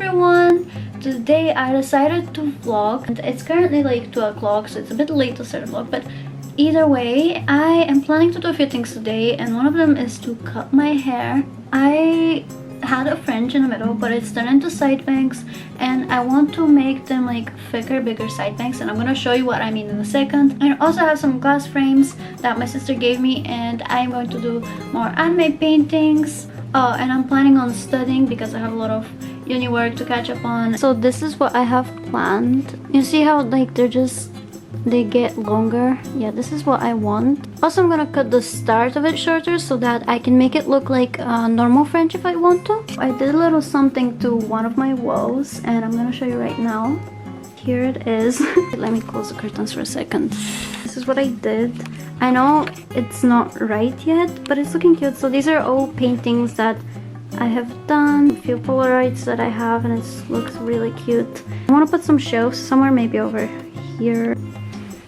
everyone! Today I decided to vlog. It's currently like 2 o'clock, so it's a bit late to start a vlog, but either way, I am planning to do a few things today, and one of them is to cut my hair. I had a fringe in the middle, but it's turned into side bangs, and I want to make them like thicker, bigger side bangs, and I'm gonna show you what I mean in a second. I also have some glass frames that my sister gave me, and I'm going to do more anime paintings. And I'm planning on studying because I have a lot of uni work to catch up on. So this is what I have planned. You see how like they get longer? Yeah, this is what I want. Also, I'm gonna cut the start of it shorter so that I can make it look like a normal fringe if I want to. I did a little something to one of my walls, and I'm gonna show you right now. Here it is. Let me close the curtains for a second. This is what I did. I know it's not right yet, but it's looking cute. So these are all paintings that I have done, a few Polaroids that I have, and it looks really cute. I want to put some shelves somewhere, maybe over here.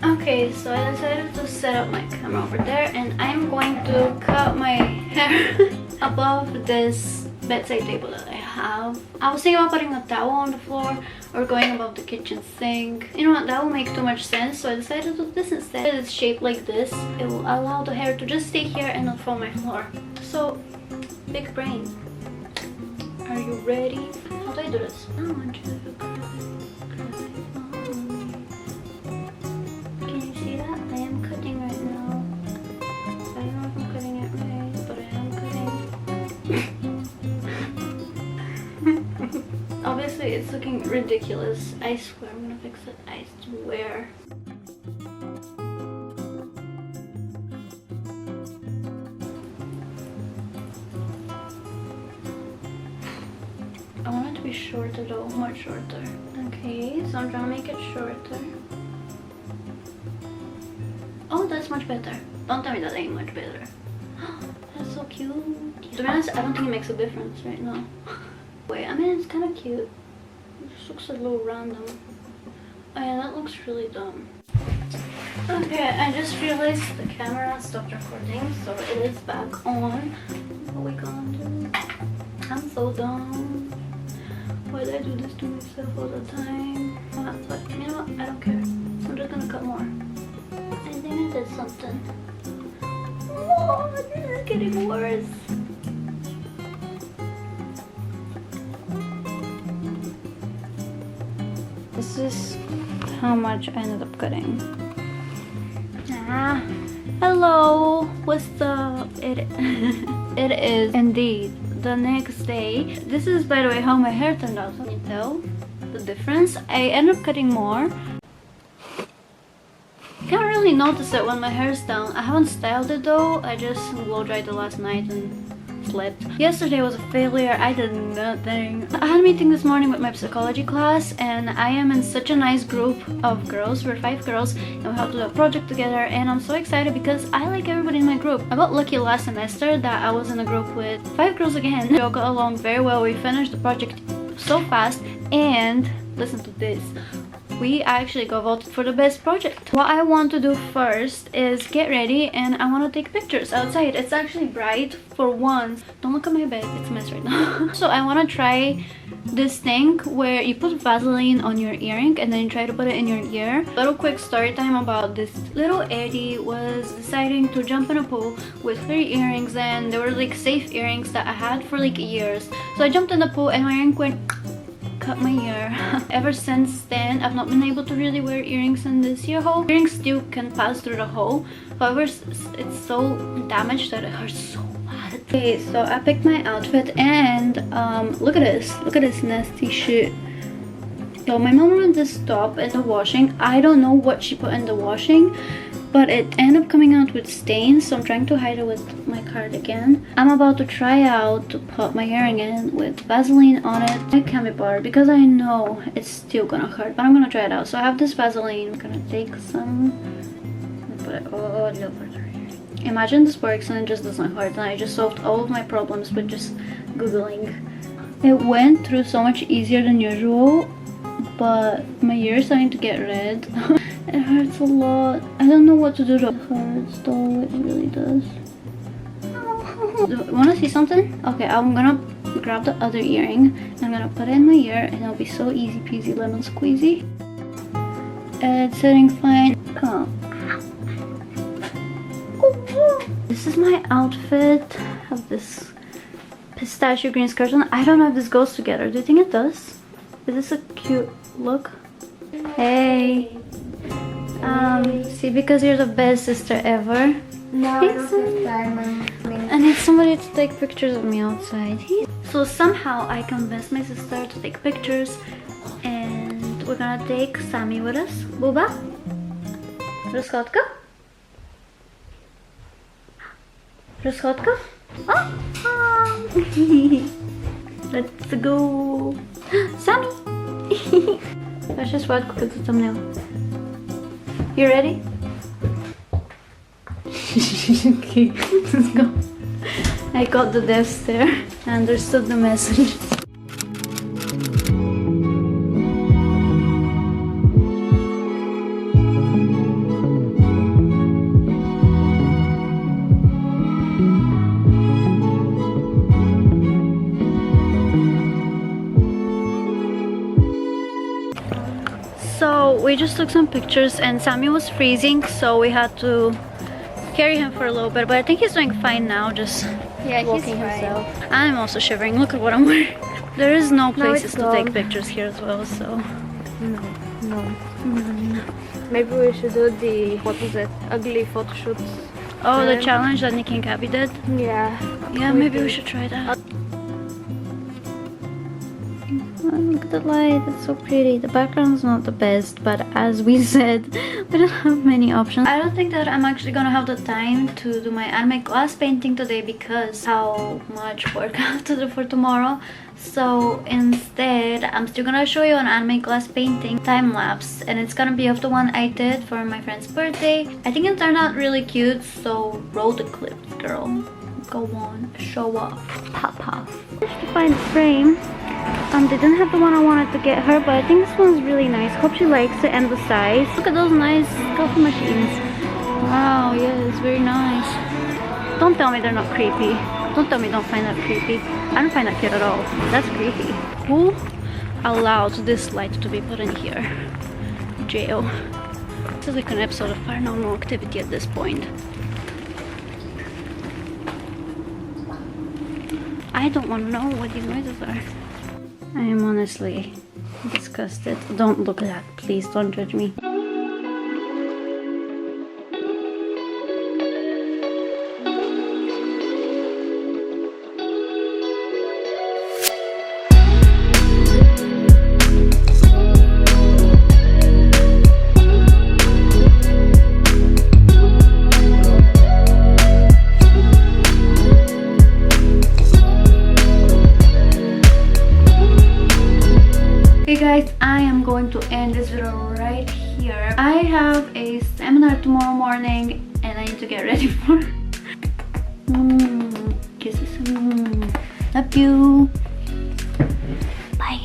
Okay, so I decided to set up my camera over there, and I'm going to cut my hair above this bedside table that I have. I was thinking about putting a towel on the floor or going above the kitchen sink. You know what, that will make too much sense, so I decided to do this instead. It's shaped like this. It will allow the hair to just stay here and not fall on my floor. So, big brain. Are you ready? How do I do this? I want you to cry. Can you see that? I am cutting right now. I don't know if I'm cutting it right, but I am cutting. Obviously, it's looking ridiculous. I swear I'm gonna fix it. I swear. I want it to be shorter though, much shorter. Okay, so I'm trying to make it shorter. Oh, that's much better. Don't tell me that ain't much better. That's so cute. To be honest, I don't think it makes a difference right now. Wait, I mean, it's kind of cute. It just looks a little random. Oh yeah, that looks really dumb. Okay, I just realized the camera stopped recording, so it is back on. What are we gonna do? I'm so dumb. Why did I do this to myself all the time? But you know what? I don't care. I'm just gonna cut more. I think I did something. Oh, this is getting worse. This is how much I ended up cutting. Hello, what's up? It is indeed the next day. This is, by the way, how my hair turned out. Can you tell the difference? I ended up cutting more. Can't really notice it when my hair's down. I haven't styled it though. I just blow dried it last night and slept. Yesterday was a failure. I did nothing. I had a meeting this morning with my psychology class, and I am in such a nice group of girls. We're 5 girls, and we have to do a project together, and I'm so excited because I like everybody in my group. I got lucky last semester that I was in a group with 5 girls again. We all got along very well. We finished the project so fast, and listen to this. We actually got voted for the best project. What I want to do first is get ready, and I want to take pictures outside. It's actually bright for once. Don't look at my bed, it's a mess right now. So I want to try this thing where you put Vaseline on your earring and then you try to put it in your ear. Little quick story time about this. Little Eddie was deciding to jump in a pool with her earrings, and they were like safe earrings that I had for like years. So I jumped in the pool and my earring went, cut my ear. Ever since then, I've not been able to really wear earrings in this ear hole. Earrings still can pass through the hole, however it's so damaged that it hurts so bad. Okay, so I picked my outfit, and look at this nasty shit. So my mom ruined this top in the washing. I don't know what she put in the washing, but it ended up coming out with stains, so I'm trying to hide it with my cardigan. I'm about to try out to put my earring in with Vaseline on it. I can't be bothered because I know it's still gonna hurt, but I'm gonna try it out. So I have this Vaseline. I'm gonna take some and put it all over here. Imagine this works and it just doesn't hurt, and I just solved all of my problems with just googling. It went through so much easier than usual, but my ear is starting to get red. It hurts a lot. I don't know what to do though. It hurts though, it really does. Want to see something? Okay, I'm gonna grab the other earring and I'm gonna put it in my ear and it'll be so easy peasy lemon squeezy. It's sitting fine. Come. This is my outfit. I have this pistachio green skirt on. I don't know if this goes together. Do you think it does? Is this a cute look? Hey. See, because you're the best sister ever. No, I don't have time. I need somebody to take pictures of me outside. So somehow I convinced my sister to take pictures and we're gonna take Sammy with us. Buba? Rozchodka? Rozchodka? Oh. Let's go. Sammy! Let's just wait for the thumbnail. You ready? Okay, let's go. I got the death stare. I understood the message. So we just took some pictures and Sammy was freezing, so we had to carry him for a little bit, but I think he's doing fine now, just walking himself. I'm also shivering. Look at what I'm wearing. There is no places to take pictures here as well, so No. Maybe we should do the, what was it, ugly photo shoot. Oh, the challenge that Nikki and Gabby did? Yeah, maybe we should try that. Oh, look at the light, it's so pretty. The background's not the best, but as we said, we don't have many options. I don't think that I'm actually gonna have the time to do my anime glass painting today because how much work I have to do for tomorrow. So instead, I'm still gonna show you an anime glass painting time lapse, and it's gonna be of the one I did for my friend's birthday. I think it turned out really cute, so roll the clips, girl. Go on, show off, pop off. Just to find the frame. They didn't have the one I wanted to get her, but I think this one's really nice. Hope she likes it and the size. Look at those nice coffee machines. Wow, yes, very nice. Don't tell me they're not creepy. Don't tell me don't find that creepy. I don't find that cute at all. That's creepy. Who allowed this light to be put in here? Jail. This is like an episode of Paranormal Activity at this point. I don't want to know what these noises are. I am honestly disgusted. Don't look at that, please don't judge me. Guys, I am going to end this video right here. I have a seminar tomorrow morning and I need to get ready for kisses. Love you. Bye.